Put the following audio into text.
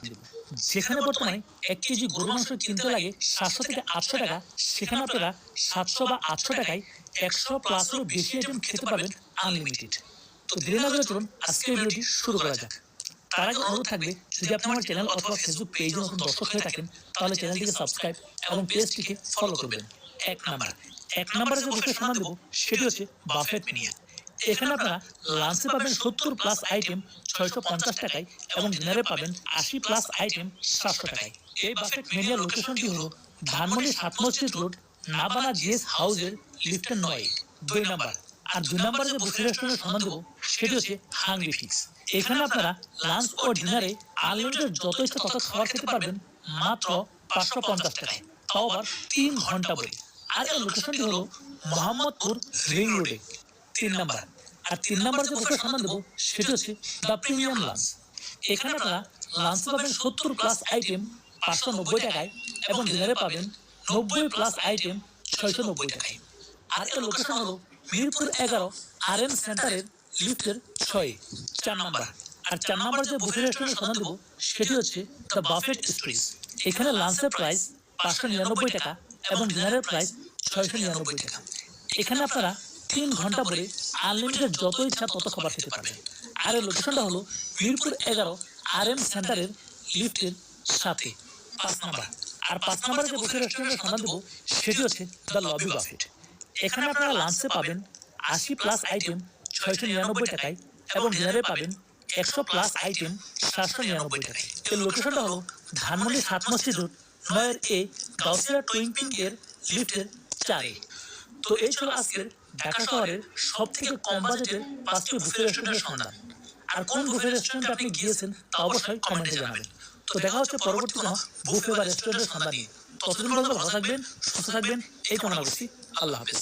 দেব। যেখানে বর্তমানে 1 কেজি গরুর মাংস কিনতে লাগে 700 থেকে 800 টাকা, সেখানে আপনারা 700 বা 800 টাকায় 100 প্লাসেরও বেশি আইটেম খেতে পারবেন আনলিমিটেড। তো দেরি না করে চলুন আজকের ভিডিওটি শুরু করা যাক। তার আগে অনুরোধ থাকবে, যদি আপনি আমার চ্যানেল অথবা ফেসবুক পেজে নতুন দর্শক হয়ে থাকেন তাহলে চ্যানেলটিকে সাবস্ক্রাইব এবং পেজটিকে ফলো করবেন। এক নাম্বারে যে বুফের সন্ধান দেব সেটি হচ্ছে বাফেট মেনিয়া। এখানে আপনারা লাঞ্চে পাবেন 70 প্লাস আইটেম 650 টাকায় এবং ডিনারে পাবেন 80 প্লাস আইটেম 700 টাকায়। এই বাফেট মেনিয়ার লোকেশনটি হলো ধানমন্ডি 7 মসজিদ রোড, নাবানা জিএস হাউসের লিফটের 9, 2 নাম্বার। আর 2 নাম্বারে যে বুফে রেস্টুরেন্টের সন্ধান দেব সেটি হচ্ছে হাংরি ফিক্স। এখানে আপনারা লাঞ্চ ও ডিনারে আনলিমিটেড যত ইচ্ছা তত খাবার খেতে পারবেন মাত্র 550 টাকায়, তাও আবার 3 ঘন্টা বলে। আর এর লোকেশনটি হলো মোহাম্মদপুর রিং রোডে, 3 নাম্বার। আর 3 নাম্বার যে বুফের সন্ধান দেব সেটি হচ্ছে দ্য প্রিমিয়াম লাঞ্চ। এখানে আপনারা লাঞ্চে পাবেন 70 প্লাস আইটেম 590 টাকায় এবং ডিনারে পাবেন 90 প্লাস আইটেম 690 টাকায়। আর এর লোকেশন হলো মিরপুর 11 RM সেন্টারের লিফটের 6, 4 নাম্বার। আর 4 নাম্বার যে বুফে রেস্টুরেন্টের সন্ধান দেব সেটি হচ্ছে দ্য বাফেট স্ট্রিজ। এখানে লাঞ্চের প্রাইস 599 টাকা এবং ডিনারের প্রাইস 699 টাকা। এখানে আপনারা 3 ঘন্টা পরে আনলিমিটেড যত ইচ্ছা তত খাবার খেতে পারবেন। আর এর লোকেশনটা হলো মিরপুর 11 RM সেন্টারের লিফটের সাথে, 5 নাম্বার। আর 5 নাম্বারে যে বুফে রেস্টুরেন্টের সন্ধান দেব সেটি হচ্ছে দ্য লবি বাফেট। এখানে আপনারা লাঞ্চে পাবেন 80 প্লাস আইটেম 699 টাকায় এবং ডিনারে পাবেন 100 প্লাস আইটেম 799 টাকায়। এর লোকেশনটা হলো ধানমন্ডি 7 মসজিদ রোড, 9 A গাউসিয়া টুইন পিঙ্কের লিফটের 4। তো এই ছিল আজকের ঢাকা শহরের সবথেকে কম বাজেটের 5টি বুফে রেস্টুরেন্টের সন্ধান। আর কোন বুফে রেস্টুরেন্টে আপনি গিয়েছেন তা অবশ্যই কমেন্টে জানাবেন। তো দেখা হচ্ছে পরবর্তী কোনো বুফে বা রেস্টুরেন্টের সন্ধান নিয়ে। ততদিন পর্যন্ত ভালো থাকবেন, সুস্থ থাকবেন এই কামনা করছি। আল্লাহ হাফেজ।